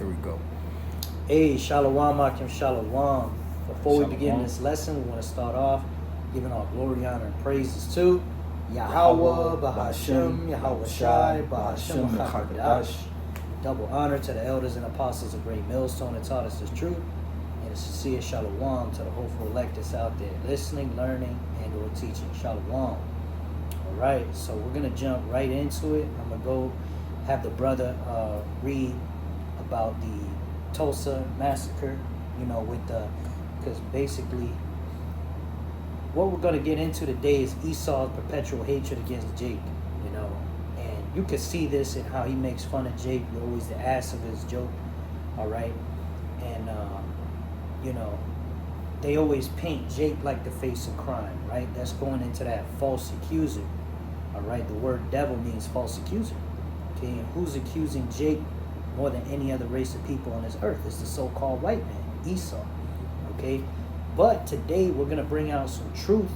Here we go. Hey, Shalom, Akim Shalom. Before we begin Shalom. this lesson, we want to start off giving all glory, honor, and praises to Yahweh, Bahashem, Yahweh Shai, Bahashem, Chakadash. Double honor to the elders and apostles of Great Millstone that taught us this truth. And a sincere Shalom to the hopeful elect that's out there listening, learning, and or teaching. Shalom. All right, so we're going to jump right into it. I'm going to go have the brother read about the Tulsa massacre, because basically what we're going to get into today is Esau's perpetual hatred against Jake, and you can see this in how he makes fun of Jake. You're always the ass of his joke, all right? And, they always paint Jake like the face of crime, right? That's going into that false accuser, all right? The word devil means false accuser, okay? And who's accusing Jake more than any other race of people on this earth? It's the so-called white man, Esau, okay? But today we're going to bring out some truth,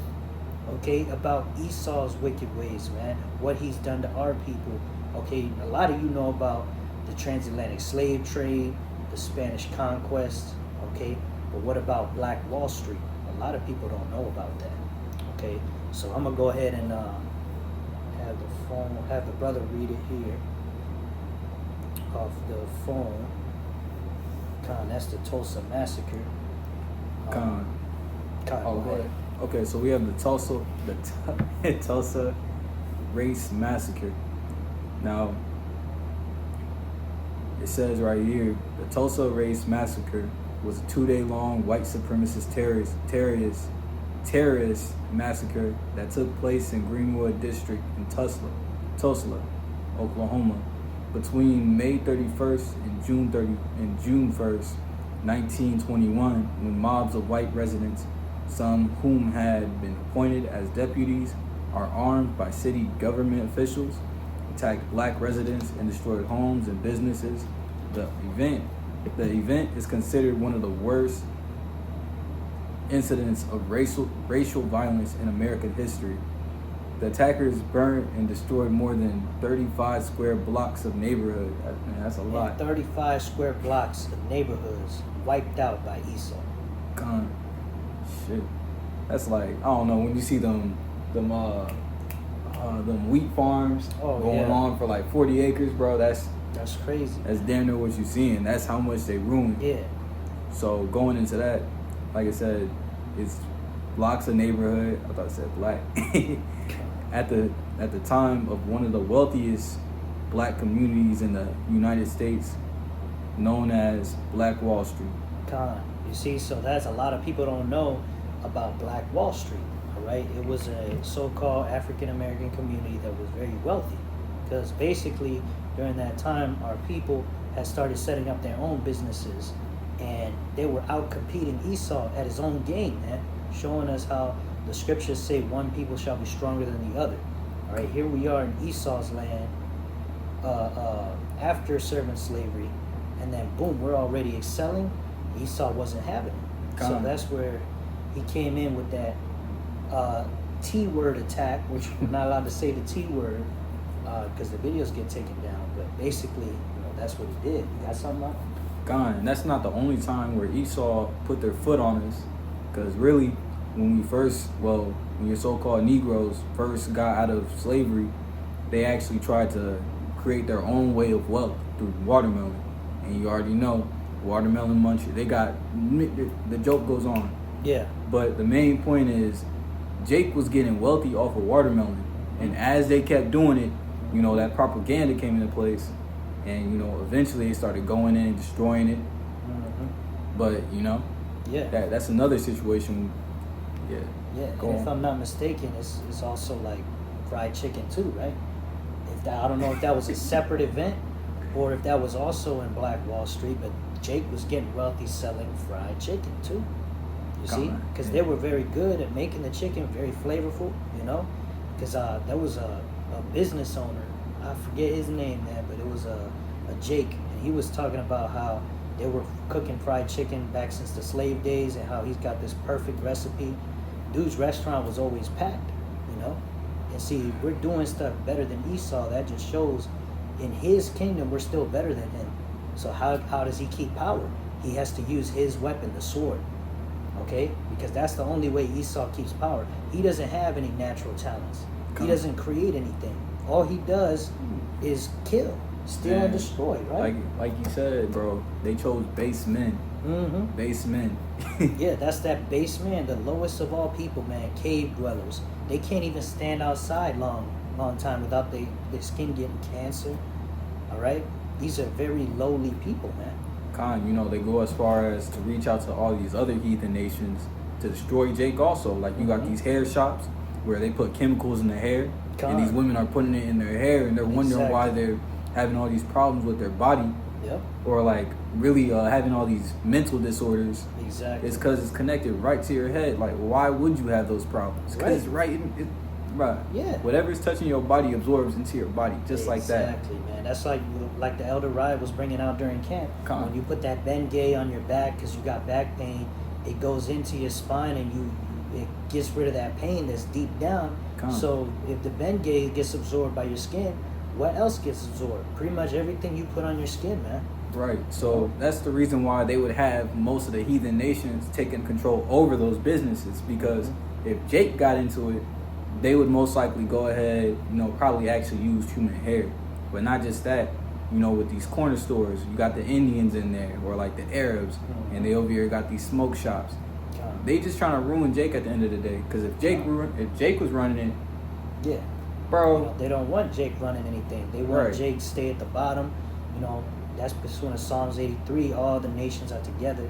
okay, about Esau's wicked ways, man, what he's done to our people, okay? A lot of you know about the transatlantic slave trade, the Spanish conquest, okay? But what about Black Wall Street? A lot of people don't know about that, okay? So I'm going to go ahead and have the brother read it here off the phone. That's the Tulsa massacre. Go ahead. Okay, so we have the Tulsa race massacre. Now, it says right here, the Tulsa race massacre was a 2-day-long white supremacist terrorist massacre that took place in Greenwood District in Tulsa, Oklahoma, between May 31st and June 1st, 1921, when mobs of white residents, some whom had been appointed as deputies or armed by city government officials, attacked black residents and destroyed homes and businesses. The event is considered one of the worst incidents of racial violence in American history. The attackers burned and destroyed more than 35 square blocks of neighborhood. Man, that's a lot. 35 square blocks of neighborhoods wiped out by Esau. God, shit. That's like, I don't know, when you see them wheat farms going on for like 40 acres, bro, that's crazy. That's damn near what you're seeing. That's how much they ruined. Yeah. So going into that, like I said, it's blocks of neighborhood. I thought I said black. At the time of one of the wealthiest black communities in the United States, known as Black Wall Street. You see, so that's a lot of people don't know about Black Wall Street, all right? It was a so-called African-American community that was very wealthy, because basically during that time, our people had started setting up their own businesses, and they were out competing Esau at his own game, man, showing us how the scriptures say one people shall be stronger than the other. All right, here we are in Esau's land after serving slavery, and then boom, we're already excelling. Esau wasn't having it. So that's where he came in with that T-word attack, which we're not allowed to say the T-word because the videos get taken down. But basically, that's what he did. You got something like that? And that's not the only time where Esau put their foot on us, because really, when your so-called Negroes first got out of slavery, they actually tried to create their own way of wealth through watermelon. And you already know, watermelon muncher, the joke goes on. Yeah. But the main point is, Jake was getting wealthy off of watermelon. And as they kept doing it, that propaganda came into place. And, eventually they started going in and destroying it. Mm-hmm. But, that's another situation. Yeah. And if I'm not mistaken, it's also like fried chicken too, right? I don't know if that was a separate event or if that was also in Black Wall Street, but Jake was getting wealthy selling fried chicken too. You see? Because they were very good at making the chicken very flavorful, because there was a business owner, I forget his name, man, but it was a Jake, and he was talking about how they were cooking fried chicken back since the slave days and how he's got this perfect recipe. Dude's restaurant was always packed, and see, we're doing stuff better than Esau. That just shows in his kingdom we're still better than him. So how does he keep power? He has to use his weapon, the sword. Okay? Because that's the only way Esau keeps power. He doesn't have any natural talents. He doesn't create anything. All he does is kill, steal, and destroy, right? Like you said, bro, they chose base men. Mm-hmm. Base men. Yeah, that's that base man, the lowest of all people, man. Cave dwellers. They can't even stand outside long time without their skin getting cancer. All right? These are very lowly people, man. They go as far as to reach out to all these other heathen nations to destroy Jake also. Like, you got these hair shops where they put chemicals in the hair, and these women are putting it in their hair, and they're wondering why they're having all these problems with their body. Yep. Or, like, really having all these mental disorders. Exactly. It's because it's connected right to your head. Like, why would you have those problems? Because it's right in right. Yeah. Whatever's touching your body absorbs into your body, just like that. Exactly, man. That's like the Elder Riot was bringing out during camp. When you put that Ben-Gay on your back because you got back pain, it goes into your spine and it gets rid of that pain that's deep down. So if the Ben-Gay gets absorbed by your skin, what else gets absorbed? Pretty much everything you put on your skin, man. Right. So that's the reason why they would have most of the heathen nations taking control over those businesses, because if Jake got into it, they would most likely go ahead, probably actually use human hair. But not just that, with these corner stores, you got the Indians in there, or like the Arabs, and they over here got these smoke shops. They just trying to ruin Jake at the end of the day. Because if Jake was running it, yeah, bro, they don't want Jake running anything. They want Jake to stay at the bottom. That's pursuant to Psalms 83. All the nations are together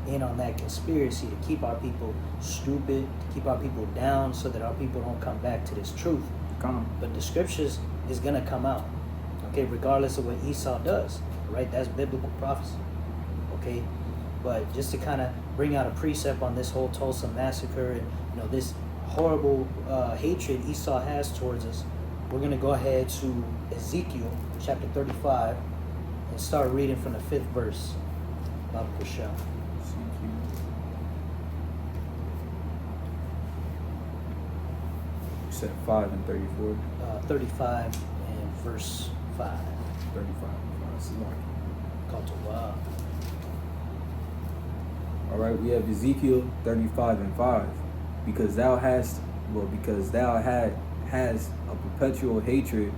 in on that conspiracy to keep our people stupid, to keep our people down, so that our people don't come back to this truth. But the scriptures is gonna come out, okay, regardless of what Esau does, right? That's biblical prophecy, okay. But just to kind of bring out a precept on this whole Tulsa massacre and this horrible hatred Esau has towards us, we're gonna go ahead to Ezekiel chapter 35 and start reading from the 5th verse. Baba Kushal. You said 5 and 34? 35 and verse 5. 35 and 5. Called to wow. All right, we have Ezekiel 35 and 5. Because thou has a perpetual hatred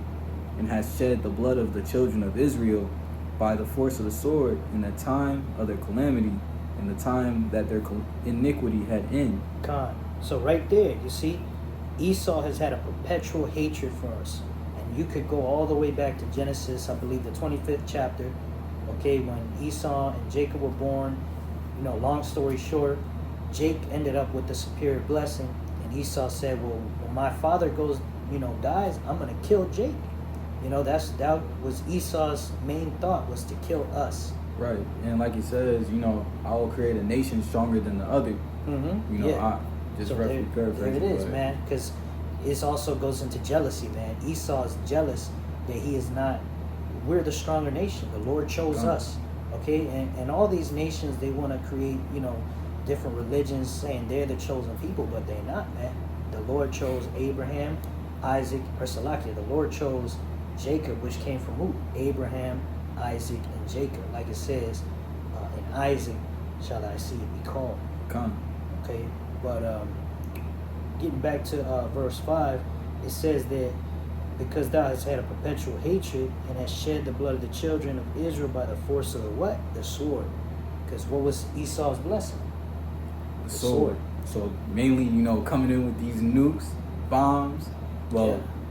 and hast shed the blood of the children of Israel by the force of the sword in the time of their calamity, in the time that their iniquity had end. So right there, you see, Esau has had a perpetual hatred for us. And you could go all the way back to Genesis, I believe the 25th chapter, okay, when Esau and Jacob were born. Long story short, Jake ended up with the superior blessing, and Esau said, well, when my father dies, I'm going to kill Jake. That was Esau's main thought, was to kill us. Right. And like he says, I will create a nation stronger than the other. I just roughly paraphrase it is, man, because it also goes into jealousy, man. Esau is jealous that he is not, we're the stronger nation. The Lord chose us, okay? And all these nations, they want to create, different religions saying they're the chosen people, but they're not, man. The Lord chose Abraham, Isaac, or Salakia. The Lord chose Jacob, which came from who? Abraham, Isaac, and Jacob. Like it says, in Isaac shall thy seed be called. Okay, but getting back to verse 5, it says that because thou hast had a perpetual hatred and hast shed the blood of the children of Israel by the force of the what? The sword. Because what was Esau's blessing? The sword. So mainly, coming in with these nukes, bombs,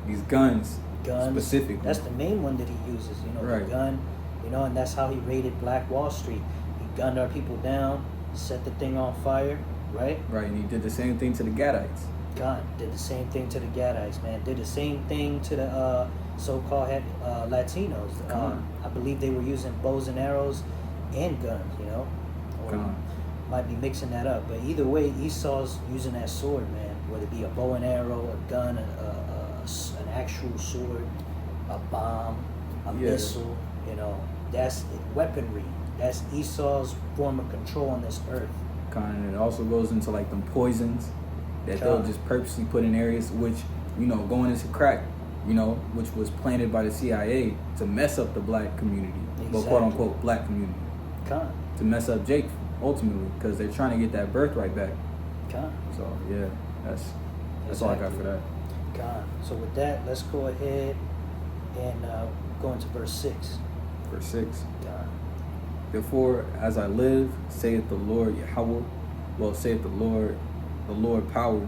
these guns specifically. That's the main one that he uses, the gun, and that's how he raided Black Wall Street. He gunned our people down, set the thing on fire, right? Right, and he did the same thing to the Gadites. God did the same thing to the Gadites, man. Did the same thing to the so-called Latinos. I believe they were using bows and arrows and guns, Or might be mixing that up. But either way, Esau's using that sword, man. Whether it be a bow and arrow, a gun, an actual sword, a bomb, a missile, that's weaponry. That's Esau's form of control on this earth. And it also goes into like them poisons that they'll just purposely put in areas which, going into crack, which was planted by the CIA to mess up the black community. but quote unquote black community, Con. to mess up Jake ultimately, because they're trying to get that birthright back. Con. So yeah, that's Exactly. all I got for that. Con. So with that, let's go ahead and go into verse 6. Verse 6. Con. Therefore, as I live, saith the Lord Yahweh, saith the Lord power,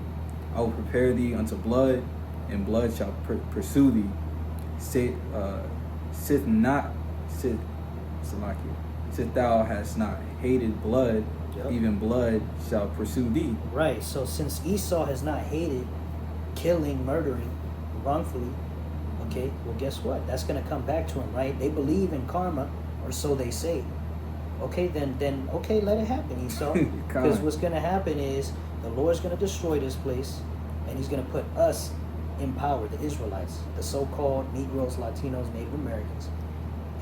I will prepare thee unto blood, and blood shall pursue thee. Sit thou hast not hated blood, Yep. even blood shall pursue thee. Right. So since Esau has not hated killing, murdering wrongfully, okay, well, guess what? That's going to come back to him, right? They believe in karma, or so they say. Okay, then okay, let it happen, Esau. Because what's going to happen is the Lord's going to destroy this place, and he's going to put us in power, the Israelites, the so-called Negroes, Latinos, Native Americans.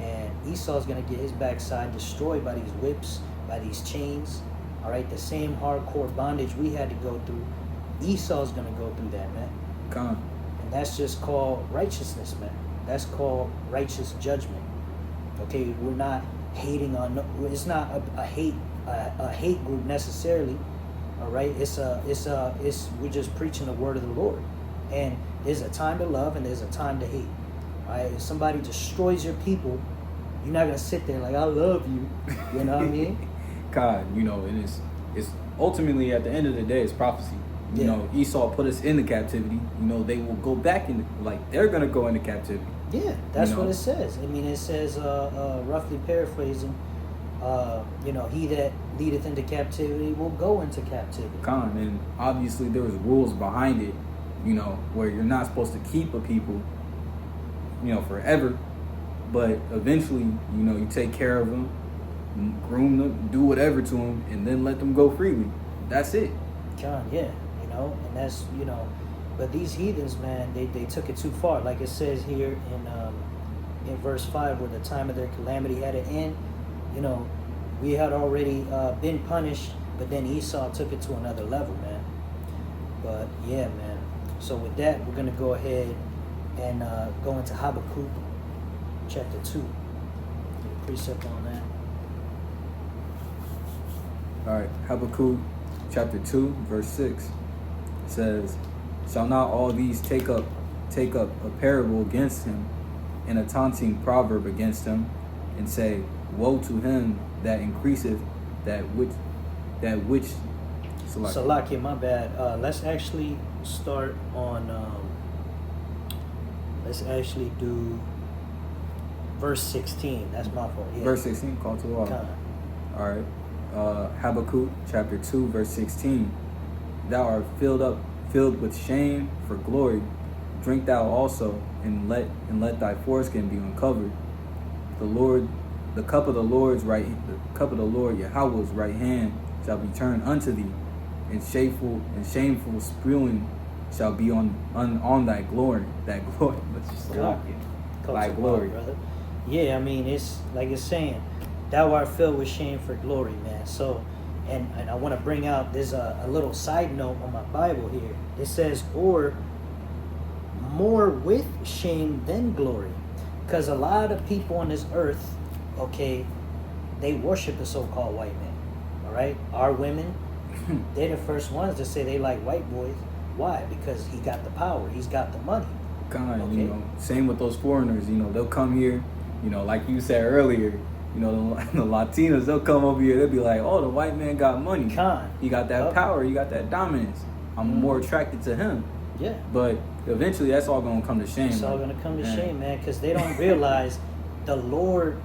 And Esau's going to get his backside destroyed by these whips, by these chains. All right, the same hardcore bondage we had to go through. Esau's going to go through that, man. Con. And that's just called righteousness, man. That's called righteous judgment. Okay, we're not hating on. It's not a hate group necessarily. All right, we're just preaching the word of the Lord. And there's a time to love and there's a time to hate. All right, if somebody destroys your people, you're not gonna sit there like, I love you. You know what I mean? God, and it's ultimately at the end of the day, it's prophecy. You know, Esau put us into captivity. They will go back in, they're gonna go into captivity. Yeah, that's what it says. I mean, it says, roughly paraphrasing, he that leadeth into captivity will go into captivity. Con, and obviously there was rules behind it, where you're not supposed to keep a people, forever, but eventually, you take care of them, groom them, do whatever to them, and then let them go freely. That's it. Con, yeah, and that's, but these heathens, man, they took it too far. Like it says here in verse 5, where the time of their calamity had an end, we had already been punished, but then Esau took it to another level, man. But yeah, man. So with that, we're gonna go ahead and go into Habakkuk chapter 2. Get a precept on that. All right, Habakkuk chapter 2, verse 6 says, shall not all these take up a parable against him, and a taunting proverb against him, and say, woe to him that increaseth that which Salakia, my bad. Let's actually start on let's actually do verse 16. That's my fault. Yeah. Verse 16, call to all. All right. Habakkuk chapter 2, verse 16. Thou art filled with shame for glory. Drink thou also, and let thy foreskin be uncovered. The cup of the Lord Yahweh's right hand shall be turned unto thee, and shameful spewing shall be on thy glory. That glory, let's just thy glory, brother. Yeah, I mean, it's like it's saying, thou art filled with shame for glory, man. So, and I want to bring out, there's a little side note on my Bible here. It says, or more with shame than glory. Because a lot of people on this earth, okay, they worship the so-called white man. All right? Our women, they're the first ones to say they like white boys. Why? Because he got the power. He's got the money. Kind of, same with those foreigners. They'll come here, like you said earlier, the Latinos, they'll come over here, they'll be like, oh, the white man got money. He got that power, he got that dominance. I'm more attracted to him. Yeah. But eventually that's all going to come to shame. It's all going to come to shame, man, because they don't realize the Lord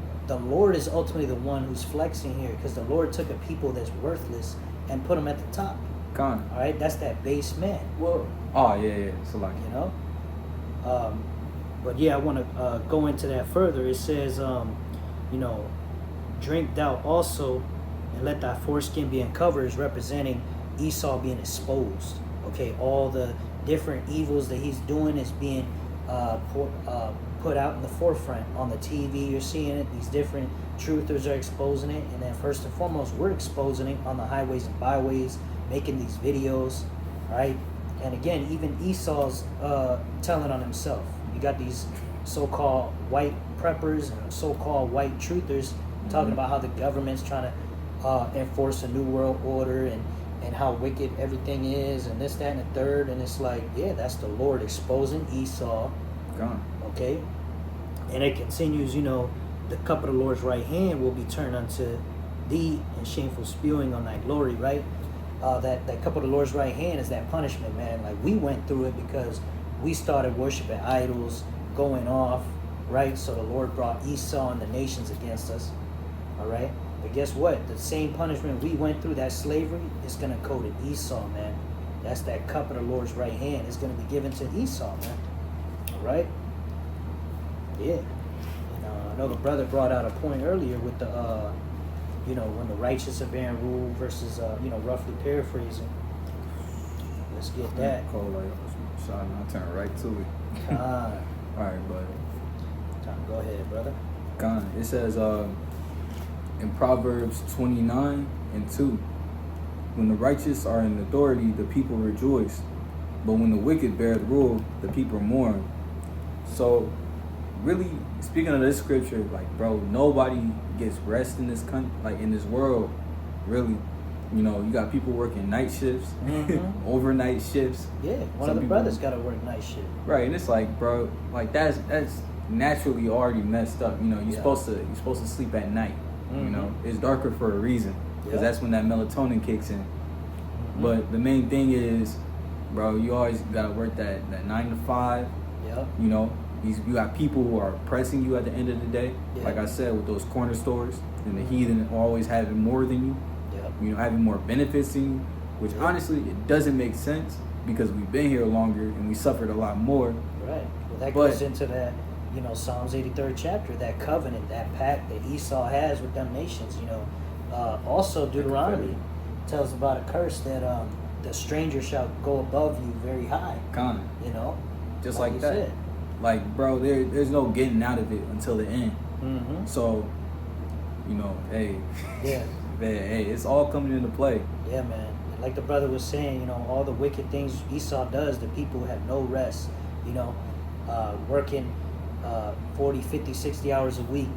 is ultimately the one who's flexing here, because the Lord took a people that's worthless and put them at the top. All right? That's that base man. Whoa. Oh, yeah. So like, but yeah, I want to go into that further. It says, drink thou also, and let thy foreskin be uncovered, is representing Esau being exposed. Okay, all the different evils that he's doing is being put out in the forefront. On the TV, you're seeing it. These different truthers are exposing it. And then first and foremost, we're exposing it on the highways and byways, making these videos, right? And again, even Esau's telling on himself. You got these so-called white preppers and so-called white truthers talking about how the government's trying to enforce a new world order and how wicked everything is and this, that, and the third. And it's like, yeah, that's the Lord exposing Esau. Gone. Okay? And it continues, the cup of the Lord's right hand will be turned unto thee and shameful spewing on thy glory, right? That cup of the Lord's right hand is that punishment, man. Like, we went through it because we started worshiping idols, going off, right? So the Lord brought Esau and the nations against us, all right? But guess what? The same punishment we went through, that slavery, is going to go to Esau, man. That's that cup of the Lord's right hand. It's going to be given to Esau, man. All right? Yeah. And I know the brother brought out a point earlier with the, when the righteous are being ruled versus, roughly paraphrasing. Let's get that. Cold like I'll turn right to it. All right, but go ahead, brother. It says in Proverbs 29:2, when the righteous are in authority, the people rejoice, but when the wicked bear rule, the people mourn. So, really, speaking of this scripture, like, bro, nobody gets rest in this country, like in this world, really. You got people working night shifts, overnight shifts. Yeah, one of the brothers got to work night shift. Right, and it's like, bro, like that's naturally already messed up. You're supposed to sleep at night. It's darker for a reason because that's when that melatonin kicks in. But the main thing is, bro, you always gotta work that 9 to 5. Yeah. You got people who are pressing you at the end of the day. Yeah. Like I said, with those corner stores and the heathen always having more than you. Having more benefits than you, which honestly, it doesn't make sense because we've been here longer and we suffered a lot more. Right. Well, that goes into that, Psalms 83rd chapter, that covenant, that pact that Esau has with them nations. Also Deuteronomy tells about a curse that the stranger shall go above you very high. Just like that. Said. Like, bro, there's no getting out of it until the end. So, hey. Yeah. Hey, it's all coming into play. Yeah, man. Like the brother was saying, all the wicked things Esau does, the people have no rest. Working 40, 50, 60 hours a week.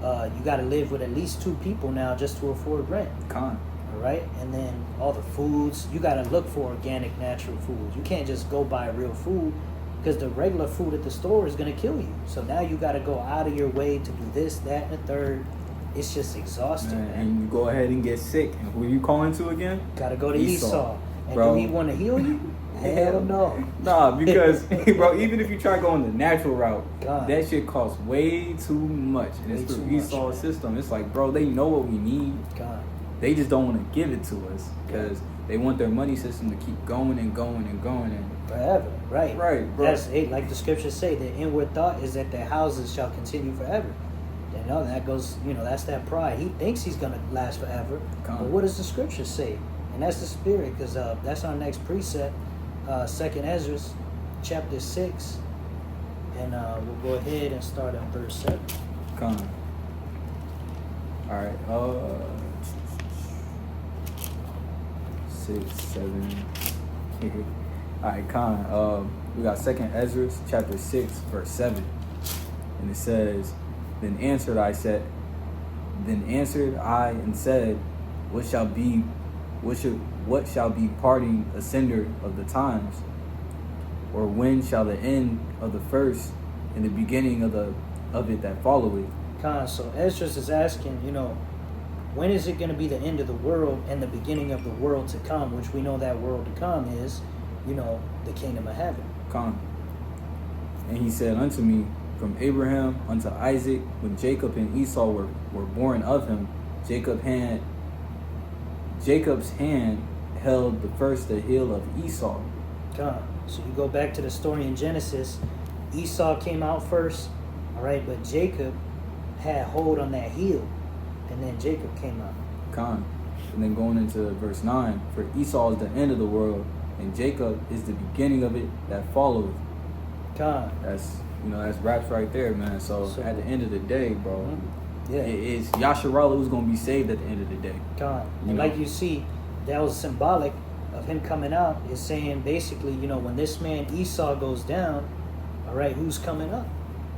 You got to live with at least 2 people now just to afford rent. All right? And then all the foods, you got to look for organic, natural food. You can't just go buy real food because the regular food at the store is going to kill you. So now you got to go out of your way to do this, that, and the third. It's just exhausting, man. And you go ahead and get sick. And who are you calling to again? Gotta go to Esau. And bro, do he want to heal you? Hell no. Nah, because, bro, even if you try going the natural route, that shit costs way too much. And it's through Esau's system. It's like, bro, they know what we need. They just don't want to give it to us because they want their money system to keep going and going and going. And forever, right. Right, bro. That's it. Like the scriptures say, the inward thought is that their houses shall continue forever. That goes, that's that pride. He thinks he's going to last forever. But what does the scripture say? And that's the spirit, because that's our next precept, 2nd Ezra, chapter 6. And we'll go ahead and start at verse 7. All right. 6, 7. All right, we got 2nd Ezra, chapter 6, verse 7. And it says, Then answered I and said, What shall be parting asunder of the times? Or when shall the end of the first and the beginning of it that followeth? So Ezra is asking, when is it going to be the end of the world and the beginning of the world to come? Which we know that world to come is, the kingdom of heaven. And he said unto me, From Abraham unto Isaac, when Jacob and Esau were born of him, Jacob's hand held the first the heel of Esau. So you go back to the story in Genesis, Esau came out first, all right, but Jacob had hold on that heel, and then Jacob came out. And then going into verse 9, for Esau is the end of the world, and Jacob is the beginning of it that followeth. That's raps right there, man. So at the end of the day, bro, it's Yasharallah who's going to be saved at the end of the day. And like you see, that was symbolic of him coming out. Is saying basically, when this man Esau goes down, all right, who's coming up?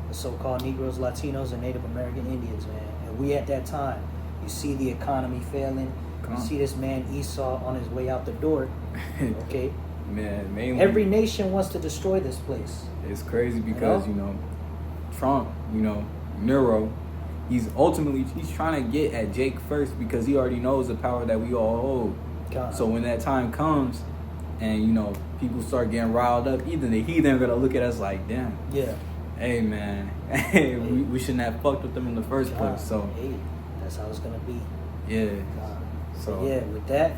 the so-called Negroes, Latinos, and Native American Indians, man. And we at that time, you see the economy failing. You see this man Esau on his way out the door. Okay. Man, mainly Every nation wants to destroy this place. it's crazy because Trump, Nero, he's trying to get at Jake first because he already knows the power that we all hold. God. So when that time comes, and people start getting riled up, either the heathen are gonna look at us like, damn. Yeah. Hey man, we shouldn't have fucked with them in the first place. So hey, that's how it's gonna be. yeah. God. So yeah, with that,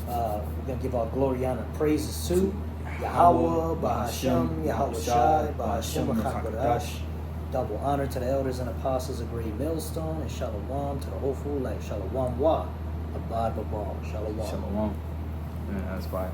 we're gonna give our glory, honor, and praises to Yahweh, Bahashem, Yahweh Shai, Bahashem HaKadosh. Double honor to the elders and apostles of Great Millstone, and Shalom to the whole full life. Shalom Wa, Abad Babal. Shalom. Shalom. Yeah, that's fine.